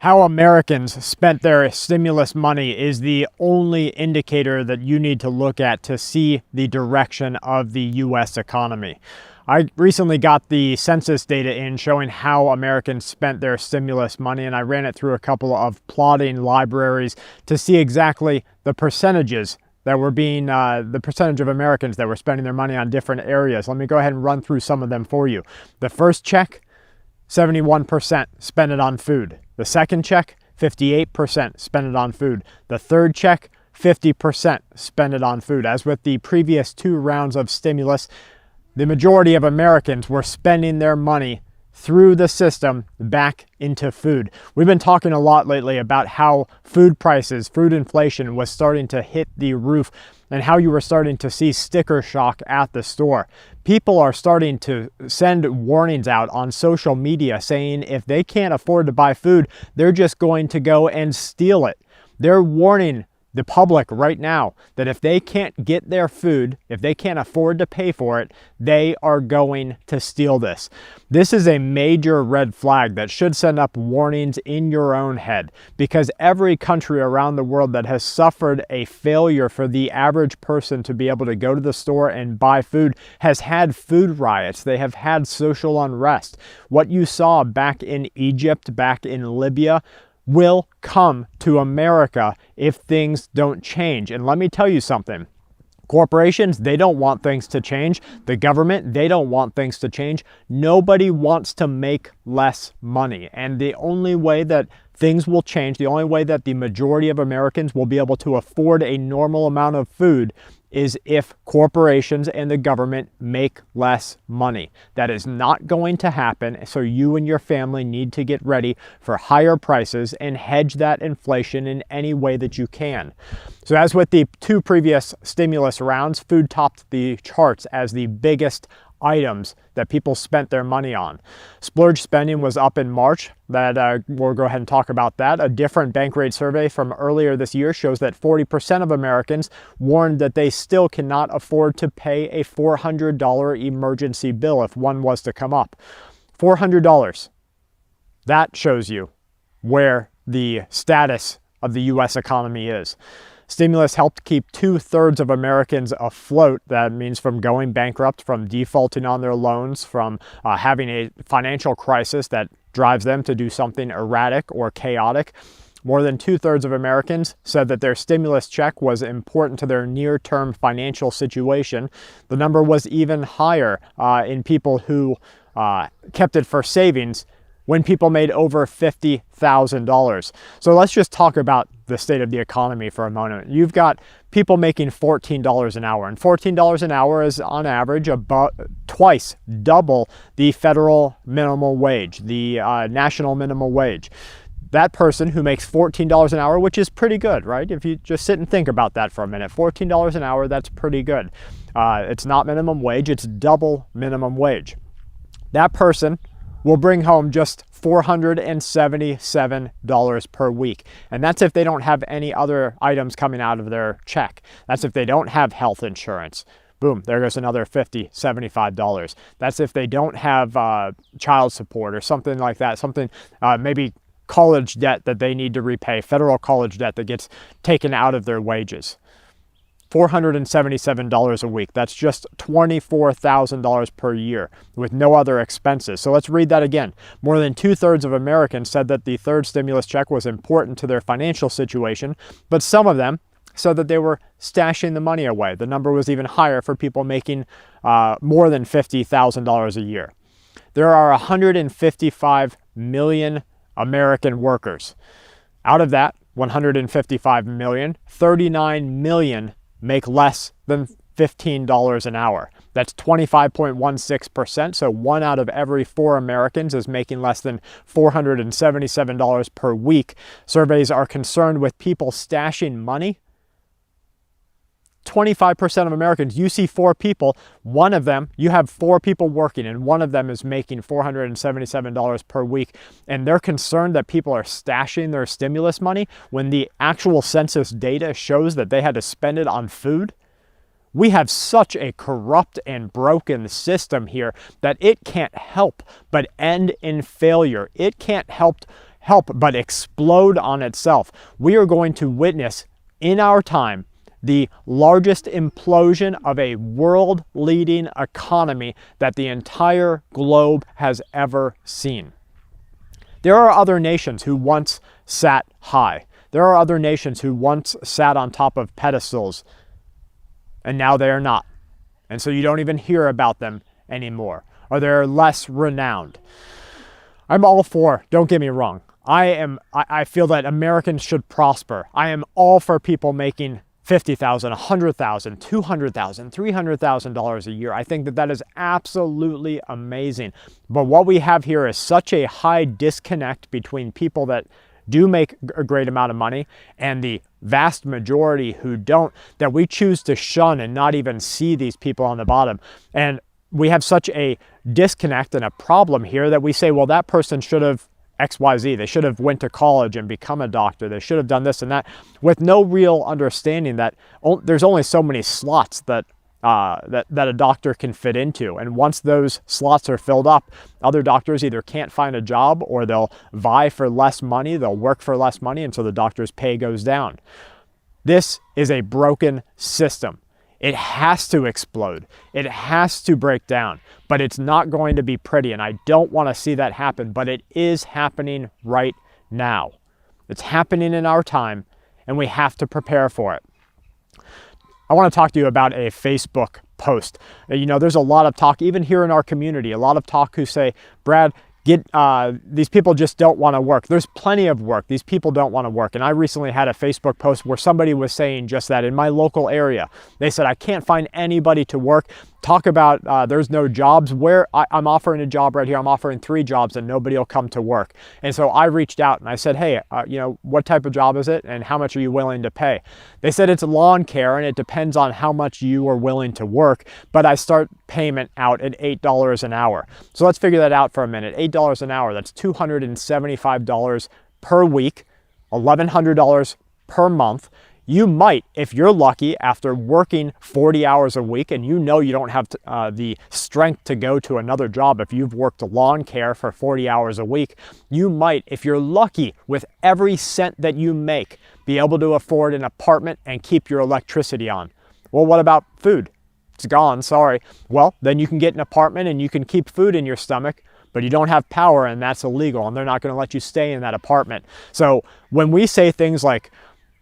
How Americans spent their stimulus money is the only indicator that you need to look at to see the direction of the US economy. I recently got the census data in showing how Americans spent their stimulus money, and I ran it through a couple of plotting libraries to see exactly the percentages that were being, the percentage of Americans that were spending their money on different areas. Let me go ahead and run through some of them for you. The first check, 71% spend it on food. The second check, 58% spend it on food. The third check, 50% spend it on food. As with the previous two rounds of stimulus, the majority of Americans were spending their money through the system back into food. We've been talking a lot lately about how food prices, food inflation was starting to hit the roof and how you were starting to see sticker shock at the store. People are starting to send warnings out on social media saying if they can't afford to buy food, they're just going to go and steal it. They're warning the public right now that if they can't get their food, if they can't afford to pay for it, they are going to steal this. This is a major red flag that should send up warnings in your own head, because every country around the world that has suffered a failure for the average person to be able to go to the store and buy food has had food riots. They have had social unrest. What you saw back in Egypt, back in Libya, will come to America if things don't change. And let me tell you something. Corporations, they don't want things to change. The government, they don't want things to change. Nobody wants to make less money. And the only way that things will change, the only way that the majority of Americans will be able to afford a normal amount of food is if corporations and the government make less money. That is not going to happen, so you and your family need to get ready for higher prices and hedge that inflation in any way that you can. So as with the two previous stimulus rounds, food topped the charts as the biggest items that people spent their money on. Splurge spending was up in March. We'll go ahead and talk about that. A different Bankrate survey from earlier this year shows that 40% of Americans warned that they still cannot afford to pay a $400 emergency bill if one was to come up. $400. That shows you where the status of the US economy is. Stimulus helped keep 2/3 of Americans afloat. That means from going bankrupt, from defaulting on their loans, from having a financial crisis that drives them to do something erratic or chaotic. More than 2/3 of Americans said that their stimulus check was important to their near-term financial situation. The number was even higher in people who kept it for savings when people made over $50,000. So let's just talk about the state of the economy for a moment. You've got people making $14 an hour, and $14 an hour is on average about twice double the federal minimum wage, the national minimum wage. That person who makes $14 an hour, which is pretty good, right? If you just sit and think about that for a minute, $14 an hour, that's pretty good. It's not minimum wage, it's double minimum wage. That person will bring home just $477 per week. And that's if they don't have any other items coming out of their check. That's if they don't have health insurance. Boom, there goes another $50, $75. That's if they don't have child support or something like that, something maybe college debt that they need to repay, federal college debt that gets taken out of their wages. $477 a week. That's just $24,000 per year with no other expenses. So let's read that again. More than 2/3 of Americans said that the third stimulus check was important to their financial situation, but some of them said that they were stashing the money away. The number was even higher for people making more than $50,000 a year. There are 155 million American workers. Out of that 155 million, 39 million make less than $15 an hour. That's 25.16%. So 1 out of every 4 Americans is making less than $477 per week. Surveys are concerned with people stashing money. 25% of Americans, you see 4 people, one of them, you have 4 people working and one of them is making $477 per week. And they're concerned that people are stashing their stimulus money when the actual census data shows that they had to spend it on food. We have such a corrupt and broken system here that it can't help but end in failure. It can't help help but explode on itself. We are going to witness in our time the largest implosion of a world-leading economy that the entire globe has ever seen. There are other nations who once sat high. There are other nations who once sat on top of pedestals, and now they are not. And so you don't even hear about them anymore, or they're less renowned. I'm all for, don't get me wrong, I feel that Americans should prosper. I am all for people making $50,000, $100,000, $200,000, $300,000 a year. I think that that is absolutely amazing. But what we have here is such a high disconnect between people that do make a great amount of money and the vast majority who don't, that we choose to shun and not even see these people on the bottom. And we have such a disconnect and a problem here that we say, well, that person should have XYZ. They should have went to college and become a doctor. They should have done this and that, with no real understanding that there's only so many slots that a doctor can fit into. And once those slots are filled up, other doctors either can't find a job or they'll vie for less money, they'll work for less money, and so the doctor's pay goes down. This is a broken system. It has to explode. It has to break down, but it's not going to be pretty, and I don't want to see that happen, but it is happening right now. It's happening in our time, and we have to prepare for it. I want to talk to you about a Facebook post. You know, there's a lot of talk, even here in our community, a lot of talk who say, Brad, these people just don't want to work. There's plenty of work. These people don't want to work. And I recently had a Facebook post where somebody was saying just that in my local area. They said, I can't find anybody to work. Talk about there's no jobs. Where I'm offering a job right here. I'm offering 3 jobs and nobody will come to work. And so I reached out and I said, hey, you know, what type of job is it and how much are you willing to pay? They said it's lawn care and it depends on how much you are willing to work, but I start payment out at $8 an hour. So let's figure that out for a minute. $8 an hour, that's $275 per week, $1,100 per month. You might, if you're lucky, after working 40 hours a week and you know you don't have the strength to go to another job, if you've worked lawn care for 40 hours a week, you might, if you're lucky, with every cent that you make, be able to afford an apartment and keep your electricity on. Well, what about food? It's gone, sorry. Well, then you can get an apartment and you can keep food in your stomach, but you don't have power and that's illegal and they're not going to let you stay in that apartment. So when we say things like,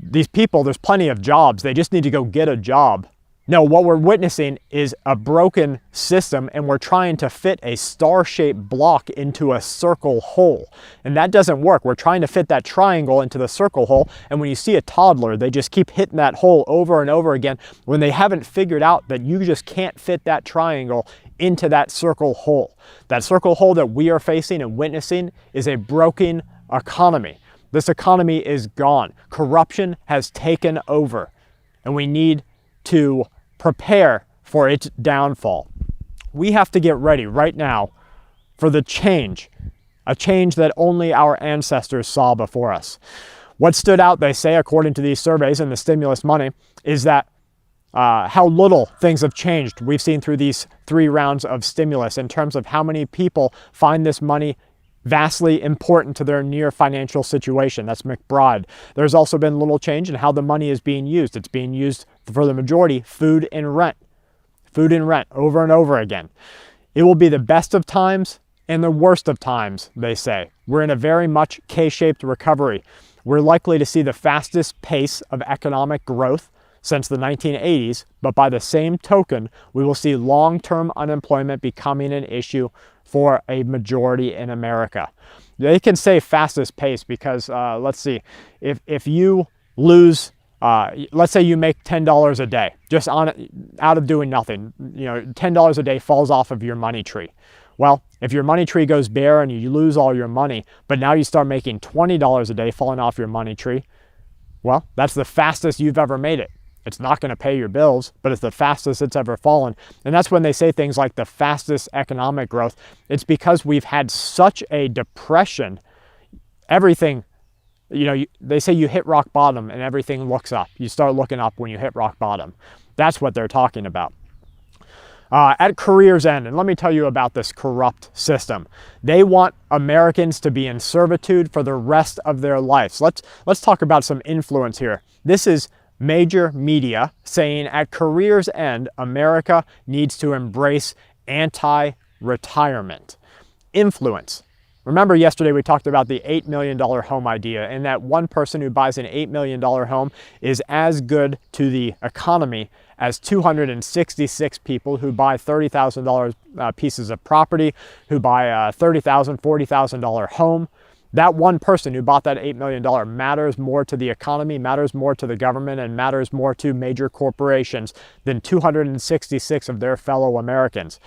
these people, there's plenty of jobs, they just need to go get a job. No, what we're witnessing is a broken system and we're trying to fit a star-shaped block into a circle hole. And that doesn't work. We're trying to fit that triangle into the circle hole. And when you see a toddler, they just keep hitting that hole over and over again when they haven't figured out that you just can't fit that triangle into that circle hole. That circle hole that we are facing and witnessing is a broken economy. This economy is gone. Corruption has taken over, and we need to prepare for its downfall. We have to get ready right now for the change, a change that only our ancestors saw before us. What stood out, they say, according to these surveys and the stimulus money, is that how little things have changed. We've seen through these 3 rounds of stimulus in terms of how many people find this money vastly important to their near financial situation. That's McBride. There's also been little change in how the money is being used. It's being used for the majority, food and rent. Food and rent over and over again. It will be the best of times and the worst of times, they say. We're in a very much K-shaped recovery. We're likely to see the fastest pace of economic growth since the 1980s, but by the same token, we will see long-term unemployment becoming an issue for a majority in America. They can say fastest pace because, let's see, if you lose, let's say you make $10 a day, just out of doing nothing, you know, $10 a day falls off of your money tree. Well, if your money tree goes bare and you lose all your money, but now you start making $20 a day falling off your money tree, well, that's the fastest you've ever made it. It's not going to pay your bills, but it's the fastest it's ever fallen. And that's when they say things like the fastest economic growth. It's because we've had such a depression. Everything, you know, they say you hit rock bottom and everything looks up. You start looking up when you hit rock bottom. That's what they're talking about. At career's end, and let me tell you about this corrupt system. They want Americans to be in servitude for the rest of their lives. Let's talk about some influence here. This is major media saying at career's end, America needs to embrace anti-retirement. Influence. Remember yesterday we talked about the $8 million home idea, and that one person who buys an $8 million home is as good to the economy as 266 people who buy $30,000 pieces of property, who buy a $30,000, $40,000 home. That one person who bought that $8 million matters more to the economy, matters more to the government, and matters more to major corporations than 266 of their fellow Americans.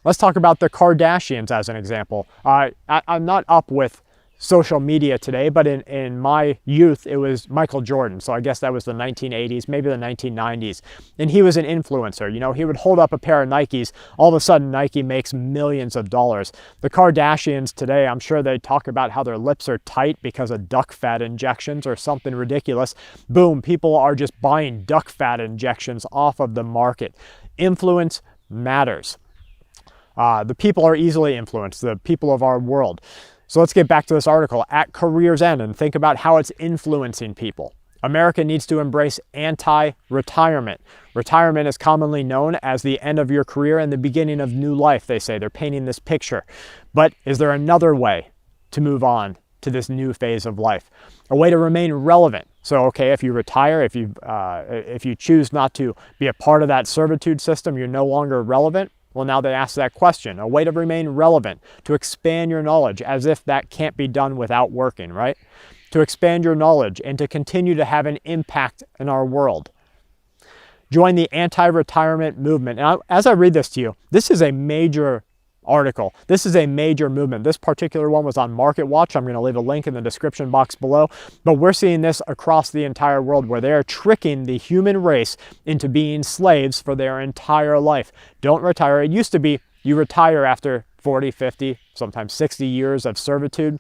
Let's talk about the Kardashians as an example. I'm not up with social media today, but in my youth, it was Michael Jordan. So I guess that was the 1980s, maybe the 1990s. And he was an influencer. You know, he would hold up a pair of Nikes. All of a sudden, Nike makes millions of dollars. The Kardashians today, I'm sure they talk about how their lips are tight because of duck fat injections or something ridiculous. Boom, people are just buying duck fat injections off of the market. Influence matters. The people are easily influenced, the people of our world. So let's get back to this article, At Career's End, and think about how it's influencing people. America needs to embrace anti-retirement. Retirement is commonly known as the end of your career and the beginning of new life, they say. They're painting this picture. But is there another way to move on to this new phase of life? A way to remain relevant. So, okay, if you retire, if you choose not to be a part of that servitude system, you're no longer relevant. Well, now they ask that question, a way to remain relevant, to expand your knowledge, as if that can't be done without working, right? To expand your knowledge and to continue to have an impact in our world. Join the anti-retirement movement. Now, as I read this to you, this is a major article. This is a major movement. This particular one was on MarketWatch. I'm going to leave a link in the description box below. But we're seeing this across the entire world where they're tricking the human race into being slaves for their entire life. Don't retire. It used to be you retire after 40, 50, sometimes 60 years of servitude,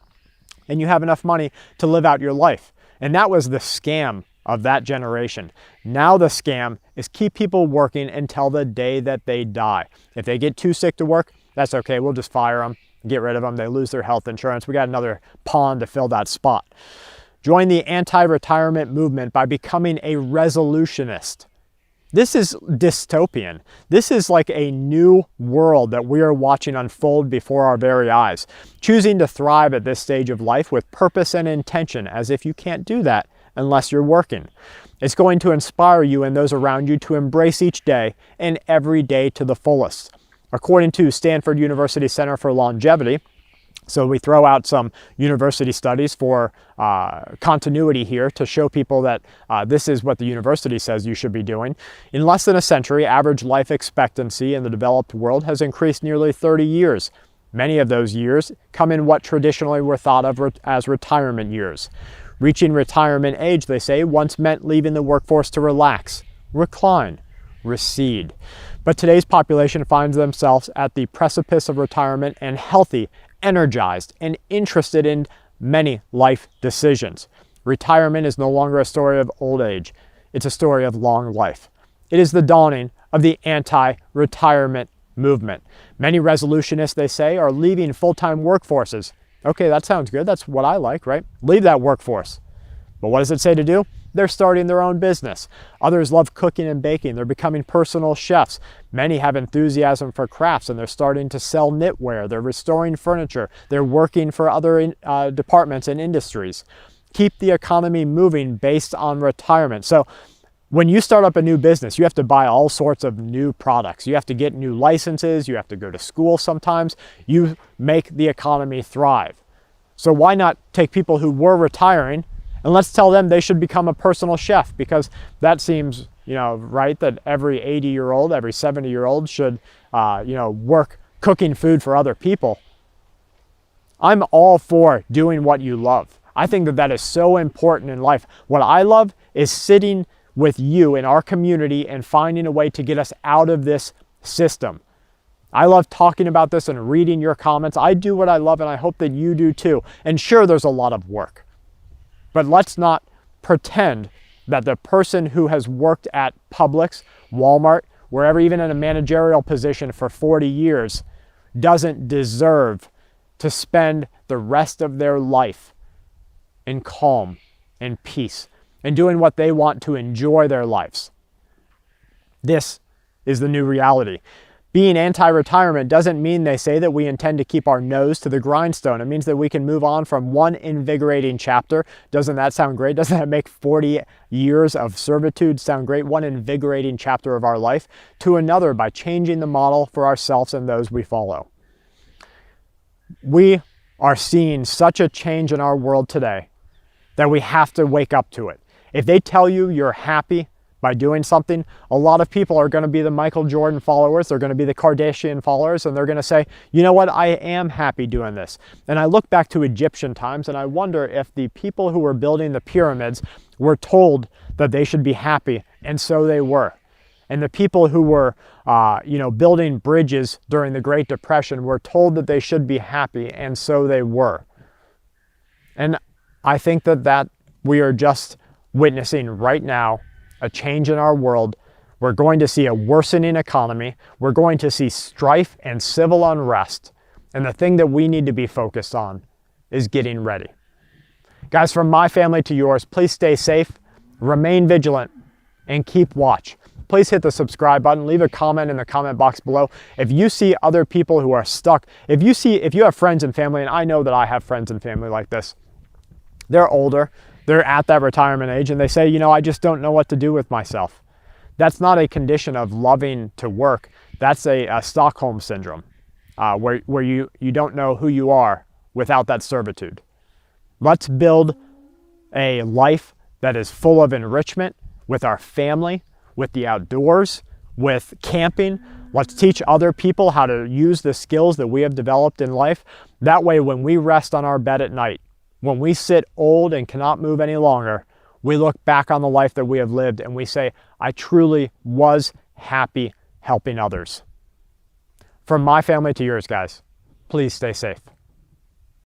and you have enough money to live out your life. And that was the scam of that generation. Now the scam is keep people working until the day that they die. If they get too sick to work, that's okay. We'll just fire them, get rid of them. They lose their health insurance. We got another pond to fill that spot. Join the anti-retirement movement by becoming a resolutionist. This is dystopian. This is like a new world that we are watching unfold before our very eyes. Choosing to thrive at this stage of life with purpose and intention, as if you can't do that unless you're working. It's going to inspire you and those around you to embrace each day and every day to the fullest. According to Stanford University Center for Longevity, so we throw out some university studies for continuity here to show people that this is what the university says you should be doing. In less than a century, average life expectancy in the developed world has increased nearly 30 years. Many of those years come in what traditionally were thought of as retirement years. Reaching retirement age, they say, once meant leaving the workforce to relax, recline, recede. But today's population finds themselves at the precipice of retirement and healthy, energized, and interested in many life decisions. Retirement is no longer a story of old age. It's a story of long life. It is the dawning of the anti-retirement movement. Many resolutionists, they say, are leaving full-time workforces. Okay, that sounds good. That's what I like, right? Leave that workforce. But what does it say to do? They're starting their own business. Others love cooking and baking. They're becoming personal chefs. Many have enthusiasm for crafts and they're starting to sell knitwear. They're restoring furniture. They're working for other departments and industries. Keep the economy moving based on retirement. So when you start up a new business, you have to buy all sorts of new products. You have to get new licenses. You have to go to school sometimes. You make the economy thrive. So why not take people who were retiring and let's tell them they should become a personal chef, because that seems, right, that every 80-year-old, every 70-year-old should, work cooking food for other people. I'm all for doing what you love. I think that is so important in life. What I love is sitting with you in our community and finding a way to get us out of this system. I love talking about this and reading your comments. I do what I love and I hope that you do too. And sure, there's a lot of work. But let's not pretend that the person who has worked at Publix, Walmart, wherever, even in a managerial position for 40 years, doesn't deserve to spend the rest of their life in calm and peace and doing what they want to enjoy their lives. This is the new reality. Being anti-retirement doesn't mean they say that we intend to keep our nose to the grindstone. It means that we can move on from one invigorating chapter. Doesn't that sound great? Doesn't that make 40 years of servitude sound great? One invigorating chapter of our life to another by changing the model for ourselves and those we follow. We are seeing such a change in our world today that we have to wake up to it. If they tell you you're happy by doing something, a lot of people are going to be the Michael Jordan followers, they're going to be the Kardashian followers, and they're going to say, you know what, I am happy doing this. And I look back to Egyptian times and I wonder if the people who were building the pyramids were told that they should be happy, and so they were. And the people who were building bridges during the Great Depression were told that they should be happy, and so they were. And I think that we are just witnessing right now a change in our world. We're going to see a worsening economy. We're going to see strife and civil unrest. And the thing that we need to be focused on is getting ready. Guys, from my family to yours, please stay safe, remain vigilant, and keep watch. Please hit the subscribe button, leave a comment in the comment box below. If you see other people who are stuck, if you have friends and family, and I know that I have friends and family like this, they're older, they're at that retirement age, and they say, I just don't know what to do with myself. That's not a condition of loving to work. That's a Stockholm syndrome, where you don't know who you are without that servitude. Let's build a life that is full of enrichment with our family, with the outdoors, with camping. Let's teach other people how to use the skills that we have developed in life. That way, when we rest on our bed at night, when we sit old and cannot move any longer, we look back on the life that we have lived and we say, I truly was happy helping others. From my family to yours, guys, please stay safe.